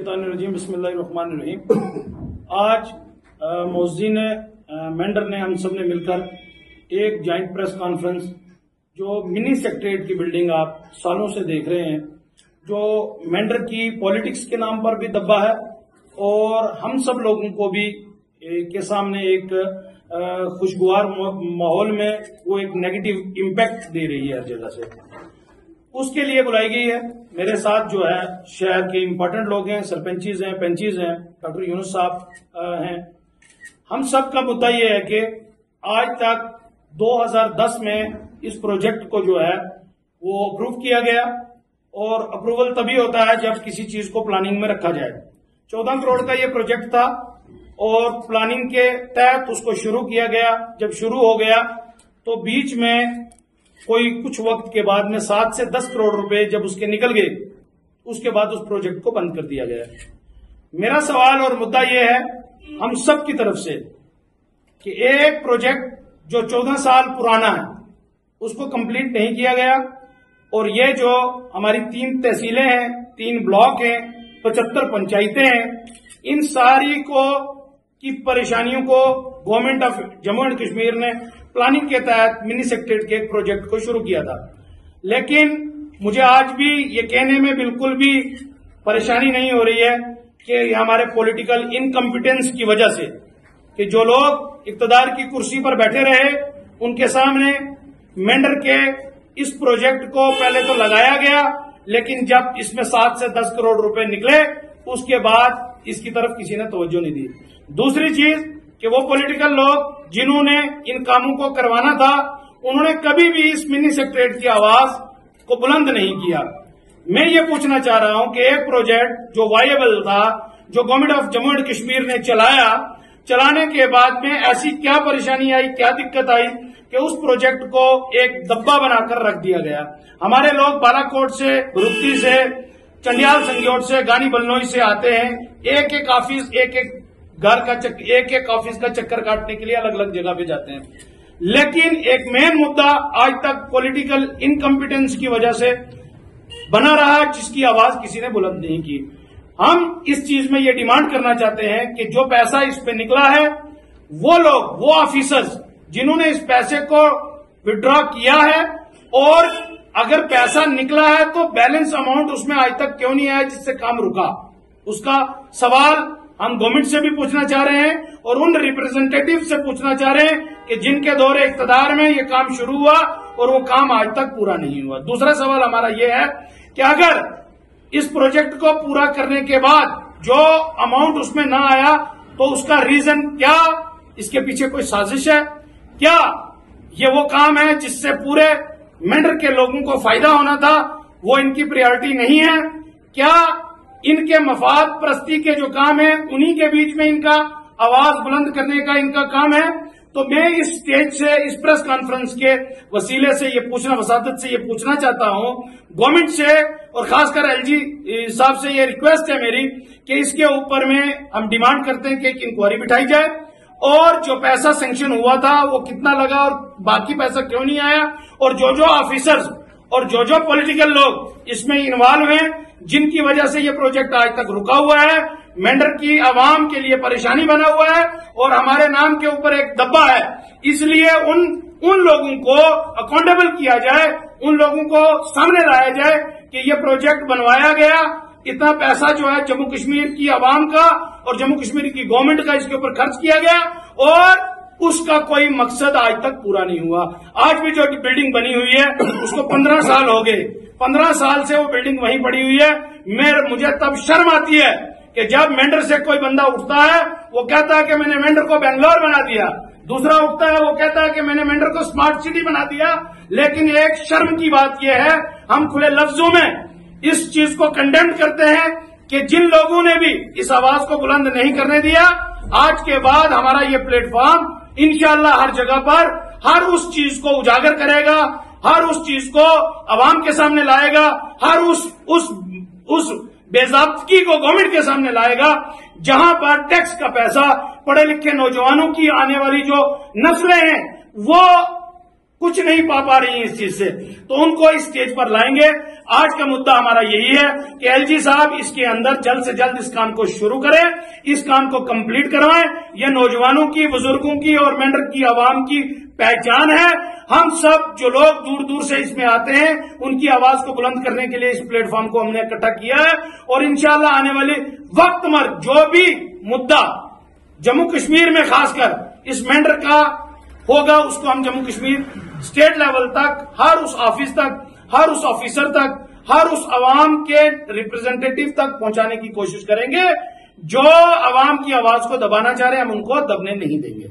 मिनशैतानिर्रजीम बिस्मिल्लाहिर्रहमानिर्रहीम। आज मोहसिन मेंढर ने हम सब ने मिलकर एक जॉइंट प्रेस कॉन्फ्रेंस, जो मिनी सेक्रेटरीट की बिल्डिंग आप सालों से देख रहे हैं, जो मेंढर की पॉलिटिक्स के नाम पर भी दब्बा है और हम सब लोगों को भी के सामने एक खुशगवार माहौल में वो एक नेगेटिव इम्पैक्ट दे रही है हर जगह से, उसके लिए बुलाई गई है। मेरे साथ जो है शहर के इम्पोर्टेंट लोग हैं, सरपंचीज हैं, पंचीज हैं, डॉक्टर यूनुस साहब हैं। हम सब का मुद्दा ये है कि आज तक 2010 में इस प्रोजेक्ट को जो है वो अप्रूव किया गया, और अप्रूवल तभी होता है जब किसी चीज को प्लानिंग में रखा जाए। 14 करोड़ का ये प्रोजेक्ट था और प्लानिंग के तहत उसको शुरू किया गया। जब शुरू हो गया तो बीच में कोई कुछ वक्त के बाद में 7 से 10 करोड़ रुपए जब उसके निकल गए, उसके बाद उस प्रोजेक्ट को बंद कर दिया गया। मेरा सवाल और मुद्दा यह है हम सब की तरफ से कि एक प्रोजेक्ट जो 14 साल पुराना है उसको कंप्लीट नहीं किया गया, और ये जो हमारी 3 तहसीलें हैं, 3 ब्लॉक हैं, 75 पंचायतें हैं, इन सारी की परेशानियों को government of Jammu and Kashmir ने प्लानिंग के तहत मिनी सेक्रेटरीट के एक प्रोजेक्ट को शुरू किया था। लेकिन मुझे आज भी ये कहने में बिल्कुल भी परेशानी नहीं हो रही है कि हमारे पॉलिटिकल इनकम्पिटेंस की वजह से, कि जो लोग इक्तदार की कुर्सी पर बैठे रहे उनके सामने मेंढर के इस प्रोजेक्ट को पहले तो लगाया गया, लेकिन जब इसमें 7 से 10 करोड़ रुपए निकले उसके बाद इसकी तरफ किसी ने तवज्जो नहीं दी। दूसरी चीज कि वो पॉलिटिकल लोग जिन्होंने इन कामों को करवाना था, उन्होंने कभी भी इस मिनी सेक्रेटरीट की आवाज को बुलंद नहीं किया। मैं ये पूछना चाह रहा हूं कि एक प्रोजेक्ट जो वायबल था, जो government of Jammu and Kashmir ने चलाने के बाद में ऐसी क्या परेशानी आई, क्या दिक्कत आई कि उस प्रोजेक्ट को एक दब्बा बनाकर रख दिया गया। हमारे लोग बालाकोट से, रुप्ती से, चंडियाल संगोट से, गानी बलनोई से आते हैं, एक एक ऑफिस, एक घर का एक एक ऑफिस का चक्कर काटने के लिए अलग अलग जगह पे जाते हैं। लेकिन एक मेन मुद्दा आज तक पॉलिटिकल इनकम्पिटेंस की वजह से बना रहा, जिसकी आवाज किसी ने बुलंद नहीं की। हम इस चीज में ये डिमांड करना चाहते हैं कि जो पैसा इस पे निकला है, वो लोग, वो ऑफिसर्स जिन्होंने इस पैसे को विड्रॉ किया है, और अगर पैसा निकला है तो बैलेंस अमाउंट उसमें आज तक क्यों नहीं आया जिससे काम रुका, उसका सवाल हम गवर्नमेंट से भी पूछना चाह रहे हैं और उन रिप्रेजेंटेटिव से पूछना चाह रहे हैं कि जिनके दौरे इख्तियार में ये काम शुरू हुआ और वो काम आज तक पूरा नहीं हुआ। दूसरा सवाल हमारा ये है कि अगर इस प्रोजेक्ट को पूरा करने के बाद जो अमाउंट उसमें ना आया तो उसका रीजन क्या, इसके पीछे कोई साजिश है क्या, ये वो काम है जिससे पूरे मेंढर के लोगों को फायदा होना था, वो इनकी प्रायोरिटी नहीं है क्या, इनके मफाद प्रस्ती के जो काम है उन्हीं के बीच में इनका आवाज बुलंद करने का इनका काम है। तो मैं इस स्टेज से, इस प्रेस कॉन्फ्रेंस के वसीले से ये पूछना, वसादत से ये पूछना चाहता हूं गवर्नमेंट से, और खासकर एलजी साहब से ये रिक्वेस्ट है मेरी कि इसके ऊपर में हम डिमांड करते हैं कि एक इंक्वायरी बिठाई जाए, और जो पैसा सैंक्शन हुआ था वो कितना लगा और बाकी पैसा क्यों नहीं आया, और जो ऑफिसर्स और जो पॉलिटिकल लोग इसमें इन्वॉल्व हैं, जिनकी वजह से ये प्रोजेक्ट आज तक रुका हुआ है, मेंढर की आवाम के लिए परेशानी बना हुआ है और हमारे नाम के ऊपर एक दब्बा है, इसलिए उन लोगों को अकाउंटेबल किया जाए, उन लोगों को सामने लाया जाए कि ये प्रोजेक्ट बनवाया गया, इतना पैसा जो है जम्मू कश्मीर की आवाम का और जम्मू कश्मीर की गवर्नमेंट का इसके ऊपर खर्च किया गया, और उसका कोई मकसद आज तक पूरा नहीं हुआ। आज भी जो बिल्डिंग बनी हुई है उसको 15 साल हो गए, 15 साल से वो बिल्डिंग वहीं पड़ी हुई है। मुझे तब शर्म आती है कि जब मेंढर से कोई बंदा उठता है वो कहता है कि मैंने मेंढर को बेंगलोर बना दिया, दूसरा उठता है वो कहता है कि मैंने मेंढर को स्मार्ट सिटी बना दिया। लेकिन एक शर्म की बात यह है, हम खुले लफ्जों में इस चीज को कंडेम करते हैं कि जिन लोगों ने भी इस आवाज को बुलंद नहीं करने दिया, आज के बाद हमारा ये प्लेटफॉर्म इंशाअल्लाह हर जगह पर हर उस चीज को उजागर करेगा, हर उस चीज को आवाम के सामने लाएगा, हर उस बेज़ाब्तगी को गवर्नमेंट के सामने लाएगा, जहां पर टैक्स का पैसा पढ़े लिखे नौजवानों की आने वाली जो नस्लें हैं वो कुछ नहीं पा रही है इस चीज से, तो उनको इस स्टेज पर लाएंगे। آج کا مدعا ہمارا یہی ہے کہ ایل جی صاحب اس کے اندر جلد سے جلد اس کام کو شروع کریں، اس کام کو کمپلیٹ کروائیں۔ یہ نوجوانوں کی، بزرگوں کی اور مینڈر کی عوام کی پہچان ہے۔ ہم سب جو لوگ دور دور سے اس میں آتے ہیں ان کی آواز کو بلند کرنے کے لیے اس پلیٹ فارم کو ہم نے اکٹھا کیا ہے، اور انشاءاللہ آنے والے وقت میں جو بھی مدعا جموں کشمیر میں خاص کر اس مینڈر کا ہوگا اس کو ہم جموں کشمیر اسٹیٹ لیول تک، ہر اس آفس تک، ہر اس آفیسر تک، ہر اس عوام کے ریپرزینٹیٹو تک پہنچانے کی کوشش کریں گے۔ جو عوام کی آواز کو دبانا چاہ رہے ہیں ہم ان کو دبنے نہیں دیں گے۔